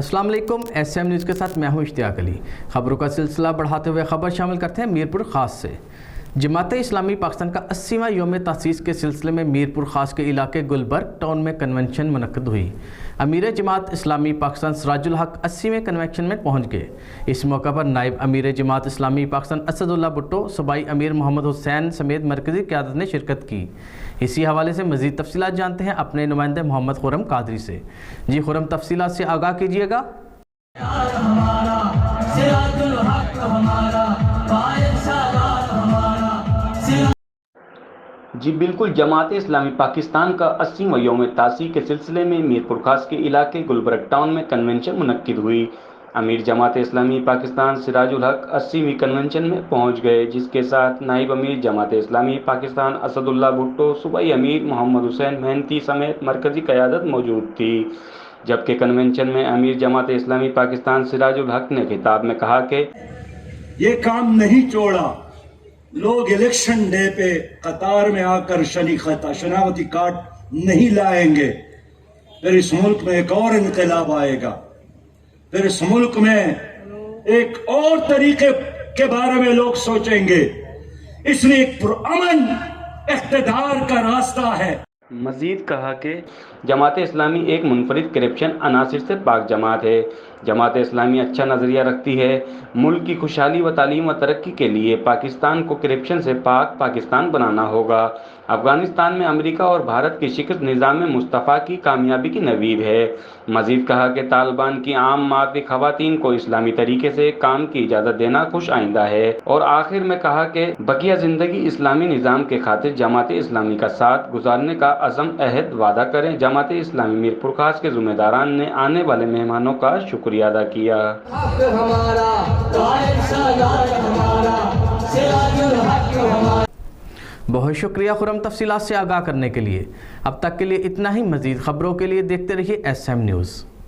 अस्सलाम वालेकुम। SM news के साथ मैं हूं इश्तियाक अली। खबरों का सिलसिला बढ़ाते हुए खबर शामिल करते हैं मीरपुर ख़ास से। जमात इस्लामी पाकिस्तान का 80वां यौम तासीस के सिलसिले में मीरपुर ख़ास के इलाके गुलबर्ग टाउन में कन्वेंशन मुनक्किद हुई। अमीर जमात इस्लामी पाकिस्तान सिराजुल हक 80वें कन्वेंशन में पहुँच गए। इस मौका पर नायब अमीर जमात इस्लामी पाकिस्तान असदुल्ला भुट्टो, सूबाई अमीर मोहम्मद हुसैन समेत मरकज़ी क़यादत ने शिरकत की। इसी हवाले से मज़ीद तफसीलात जानते हैं अपने नुमाइंदे मोहम्मद खुरम कादरी से। जी खुरम, तफसीलात से आगाह कीजिएगा। जी बिल्कुल, जमात इस्लामी पाकिस्तान का 80वां यौम तासीस के सिलसिले में मीरपुर खास के इलाके गुलबर्ग टाउन में कन्वेंशन मुनक्किद हुई। अमीर जमात इस्लामी पाकिस्तान सिराजुल हक 80वीं कन्वेंशन में पहुंच गए, जिसके साथ नाइब अमीर जमात इस्लामी पाकिस्तान असदुल्ला भुट्टो, सूबाई अमीर मोहम्मद हुसैन मेहनती समेत मरकज़ी क़यादत मौजूद थी। जबकि कन्वेंशन में अमीर जमात इस्लामी पाकिस्तान सिराजुल हक ने खिताब में कहा कि ये काम नहीं छोड़ा, लोग इलेक्शन डे पे कतार में आकर शनाख्ती कार्ड नहीं लाएंगे, फिर इस मुल्क में एक और इनकलाब आएगा, फिर इस मुल्क में एक और तरीके के बारे में लोग सोचेंगे। इसलिए एक पुरअमन इक़्तिदार का रास्ता है। मजीद कहा कि जमात इस्लामी एक मुनफरिद करप्शन अनासिर से पाक जमात है। जमात इस्लामी अच्छा नज़रिया रखती है। मुल्क की खुशहाली व तालीम व तरक्की के लिए पाकिस्तान को करप्शन से पाक पाकिस्तान बनाना होगा। अफगानिस्तान में अमेरिका और भारत की शिकस्त निज़ाम मुस्तफ़ा की कामयाबी की नवीद है। मजीद कहा कि तालिबान की आम मादी ख़वातीन को इस्लामी तरीके से काम की इजाज़त देना खुश आइंदा है। और आखिर में कहा कि बकिया ज़िंदगी इस्लामी निज़ाम के खातिर जमात इस्लामी का साथ गुजारने का अज़म अहद वादा करें। जमात इस्लामी मीरपुर खास के ज़िम्मेदारान ने आने वाले मेहमानों का शुक्रिया अदा किया। बहुत शुक्रिया खुरम तफसीलात से आगाह करने के लिए। अब तक के लिए इतना ही। मज़ीद खबरों के लिए देखते रहिए SM न्यूज़।